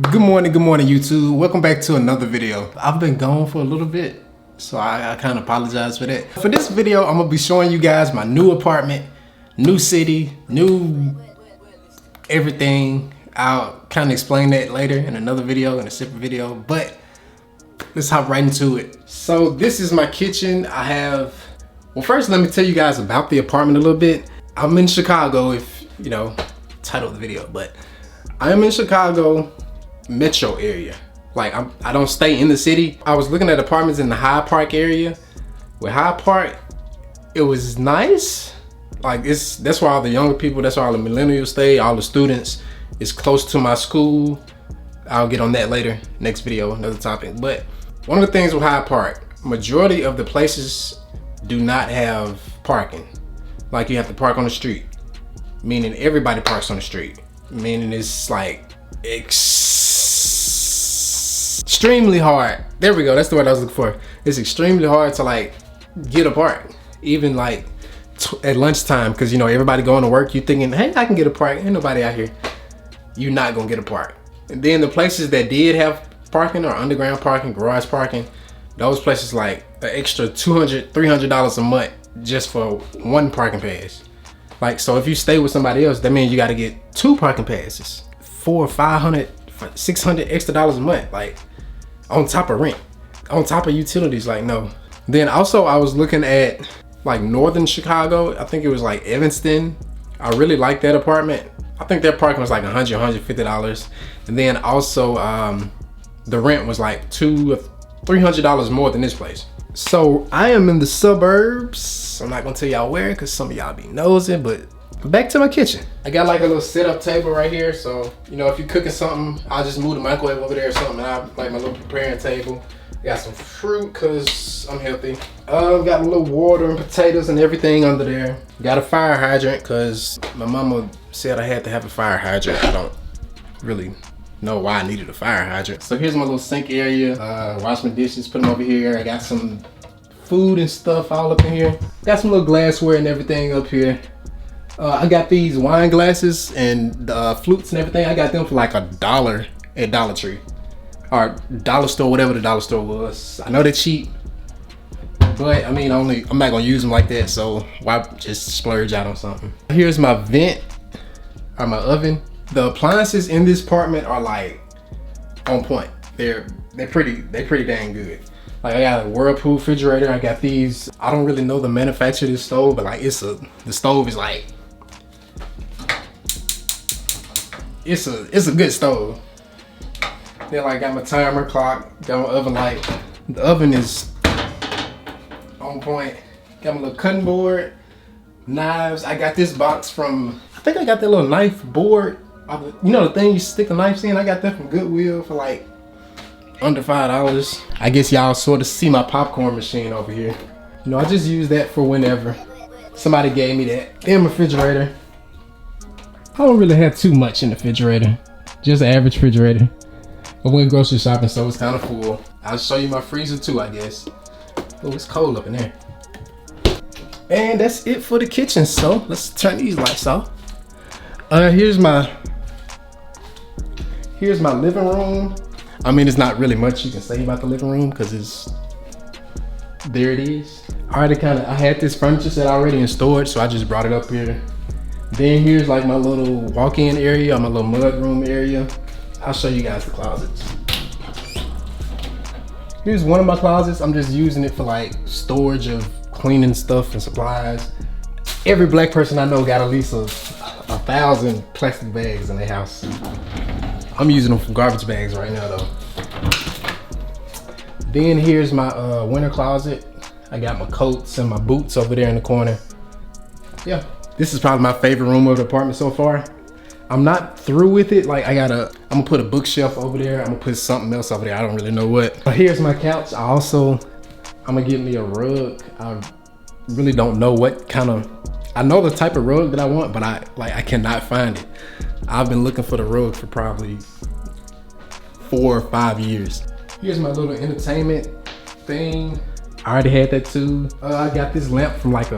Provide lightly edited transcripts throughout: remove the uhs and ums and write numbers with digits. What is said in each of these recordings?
Good morning YouTube. Welcome back to another video. I've been gone for a little bit, so I kind of apologize for that. For this video, I'm gonna be showing you guys my new apartment, new city, new everything. I'll kind of explain that later in another video, in a separate video, but let's hop right into it. So this is my kitchen. Well, first let me tell you guys about the apartment a little bit. I'm in Chicago, if you know, title of the video, but I am in Chicago metro area. Like I don't stay in the city. I was looking at apartments in the Hyde Park area. With Hyde Park, it was nice. Like that's where all the younger people, that's where all the millennials stay, all the students. It's close to my school. I'll get on that later, next video, another topic. But one of the things with Hyde Park, majority of the places do not have parking. Like you have to park on the street, meaning everybody parks on the street, meaning it's like extremely hard. There we go, that's the word I was looking for. It's extremely hard to like get a park, even like at lunchtime, because you know everybody going to work. You thinking, hey, I can get a park. Ain't nobody out here. You're not gonna get a park. And then the places that did have parking or underground parking, garage parking, those places like an extra $200, $300 a month just for one parking pass. Like, so if you stay with somebody else, that means you got to get 2 parking passes, $400, $500, $600 extra dollars a month, like on top of rent, on top of utilities. Like, no. Then also I was looking at like northern Chicago. I think it was like Evanston. I really like that apartment. I think their parking was like $100, $150. And then also the rent was like $200 or $300 more than this place. So I am in the suburbs. I'm not gonna tell y'all where, cause some of y'all be nosy, but back to my kitchen. I got like a little setup table right here. So, you know, if you're cooking something, I'll just move the microwave over there or something. And I like my little preparing table. Got some fruit, cause I'm healthy. Got a little water and potatoes and everything under there. Got a fire hydrant, cause my mama said I had to have a fire hydrant. I don't really know why I needed a fire hydrant. So here's my little sink area. Wash my dishes, put them over here. I got some food and stuff all up in here. Got some little glassware and everything up here. I got these wine glasses and flutes and everything. I got them for like $1 at Dollar Tree. Or dollar store, whatever the dollar store was. I know they're cheap, but I mean, I'm not gonna use them like that, so why just splurge out on something? Here's my vent, or my oven. The appliances in this apartment are like on point. They're pretty dang good. Like I got a Whirlpool refrigerator. I got these. I don't really know the manufacturer of this stove, but like the stove is like it's a good stove. Then like got my timer clock, got my oven light. The oven is on point. Got my little cutting board, knives. I got this box from, I think I got that little knife board. You know the thing you stick the knives in? I got that from Goodwill for like under $5. I guess y'all sort of see my popcorn machine over here. You know, I just use that for whenever. Somebody gave me that. Then refrigerator. I don't really have too much in the refrigerator. Just an average refrigerator. I went grocery shopping, so it's kind of full. I'll show you my freezer too, I guess. Oh, it's cold up in there. And that's it for the kitchen. So let's turn these lights off. Here's my living room. I mean, it's not really much you can say about the living room because there it is. I had this furniture set already in storage, so I just brought it up here. Then here's like my little walk-in area, my little mud room area. I'll show you guys the closets. Here's one of my closets. I'm just using it for like storage of cleaning stuff and supplies. Every black person I know got at least 1,000 plastic bags in their house. I'm using them for garbage bags right now though. Then here's my winter closet. I got my coats and my boots over there in the corner. Yeah, this is probably my favorite room of the apartment so far. I'm not through with it. Like I'm gonna put a bookshelf over there. I'm gonna put something else over there. I don't really know what. But here's my couch. I'm gonna get me a rug. I really don't know what kind of, I know the type of rug that I want, but I cannot find it. I've been looking for the rug for probably 4 or 5 years. Here's my little entertainment thing. I already had that too. I got this lamp from like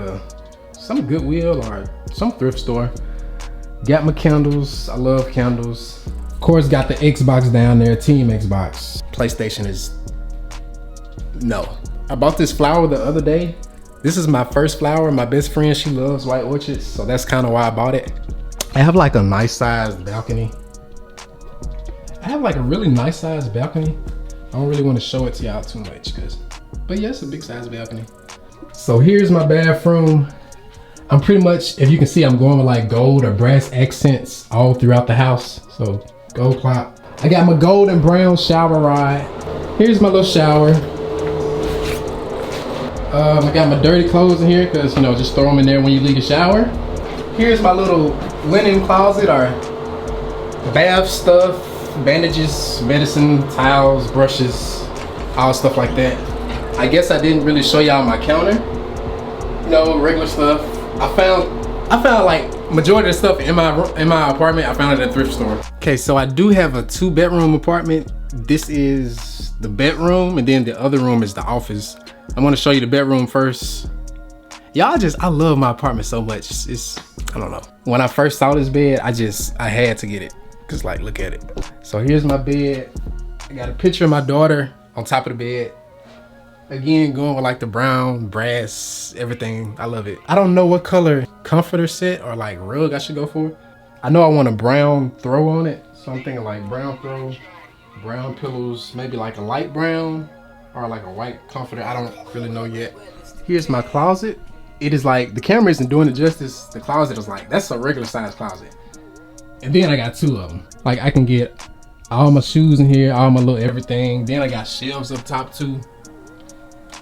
some Goodwill or some thrift store. Got my candles. I love candles. Of course, got the Xbox down there, Team Xbox. PlayStation is no. I bought this flower the other day. This is my first flower. My best friend, she loves white orchids, so that's kind of why I bought it. I have like a nice sized balcony. I have like a really nice sized balcony. I don't really want to show it to y'all too much, but yeah, it's a big sized balcony. So here's my bathroom. I'm pretty much, if you can see, I'm going with like gold or brass accents all throughout the house. So gold clock. I got my gold and brown shower rod. Here's my little shower. I got my dirty clothes in here because, you know, just throw them in there when you leave the shower. Here's my little linen closet or bath stuff, bandages, medicine, towels, brushes, all stuff like that. I guess I didn't really show y'all my counter. You know, regular stuff. I found like majority of the stuff in my apartment, I found it at a thrift store. Okay, so I do have a 2-bedroom apartment. This is the bedroom, and then the other room is the office. I want to show you the bedroom first. Y'all I love my apartment so much. I don't know. When I first saw this bed, I had to get it. Cause like, look at it. So here's my bed. I got a picture of my daughter on top of the bed. Again, going with like the brown, brass, everything. I love it. I don't know what color comforter set or like rug I should go for. I know I want a brown throw on it. So I'm thinking like brown throw, brown pillows, maybe like a light brown or like a white comforter. I don't really know yet. Here's my closet. It is like, the camera isn't doing it justice. The closet is like, that's a regular size closet. And then I got 2 of them. Like I can get all my shoes in here, all my little everything. Then I got shelves up top too.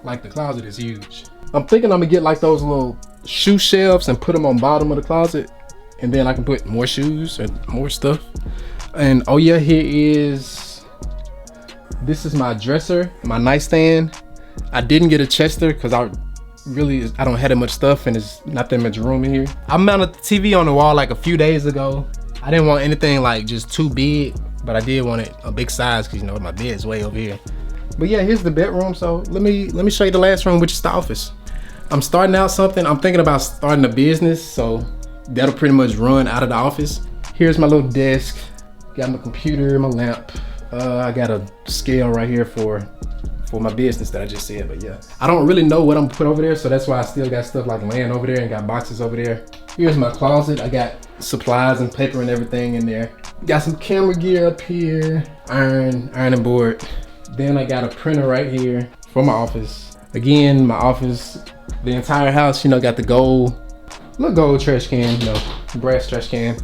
Like the closet is huge. I'm thinking I'm gonna get like those little shoe shelves and put them on bottom of the closet. And then I can put more shoes and more stuff. And oh yeah, this is my dresser, my nightstand. I didn't get a Chester because I don't have that much stuff and there's not that much room in here. I mounted the TV on the wall like a few days ago. I didn't want anything like just too big, but I did want it a big size because, you know, my bed's way over here. But yeah, here's the bedroom. So let me show you the last room, which is the office. I'm starting out something. I'm thinking about starting a business, so that'll pretty much run out of the office. Here's my little desk. Got my computer, my lamp. I got a scale right here for my business that I just said, but yeah. I don't really know what I'm gonna put over there, so that's why I still got stuff like laying over there and got boxes over there. Here's my closet. I got supplies and paper and everything in there. Got some camera gear up here, ironing board. Then I got a printer right here for my office. Again, my office, the entire house, you know, got the little gold trash can, you know, brass trash can.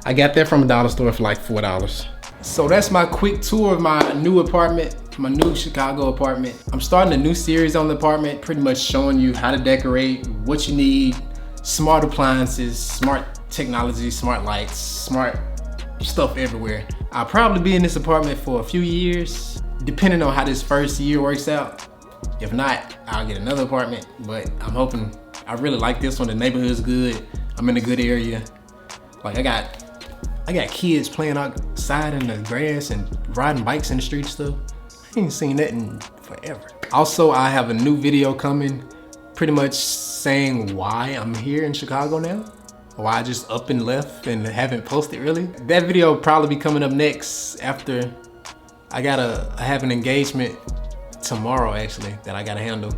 I got that from a dollar store for like $4. So that's my quick tour of my new apartment, my new Chicago apartment. I'm starting a new series on the apartment, pretty much showing you how to decorate, what you need, smart appliances, smart technology, smart lights, smart stuff everywhere. I'll probably be in this apartment for a few years, depending on how this first year works out. If not, I'll get another apartment, but I'm hoping. I really like this one. The neighborhood's good. I'm in a good area. Like I got kids playing outside in the grass and riding bikes in the street stuff. I ain't seen that in forever. Also, I have a new video coming, pretty much saying why I'm here in Chicago now. Why I just up and left and haven't posted really. That video will probably be coming up next after I have an engagement tomorrow actually that I gotta handle.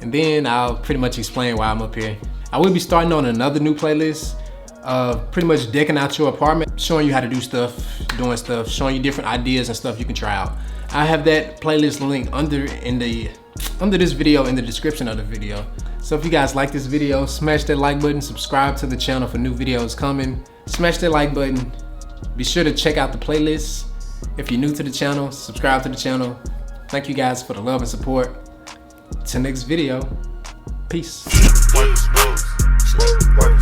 And then I'll pretty much explain why I'm up here. I will be starting on another new playlist of pretty much decking out your apartment, showing you how to do stuff, doing stuff, showing you different ideas and stuff you can try out. I have that playlist link under this video in the description of the video. So if you guys like this video, smash that like button, subscribe to the channel for new videos coming. Smash that like button. Be sure to check out the playlist. If you're new to the channel, subscribe to the channel. Thank you guys for the love and support. Till next video, peace. Work,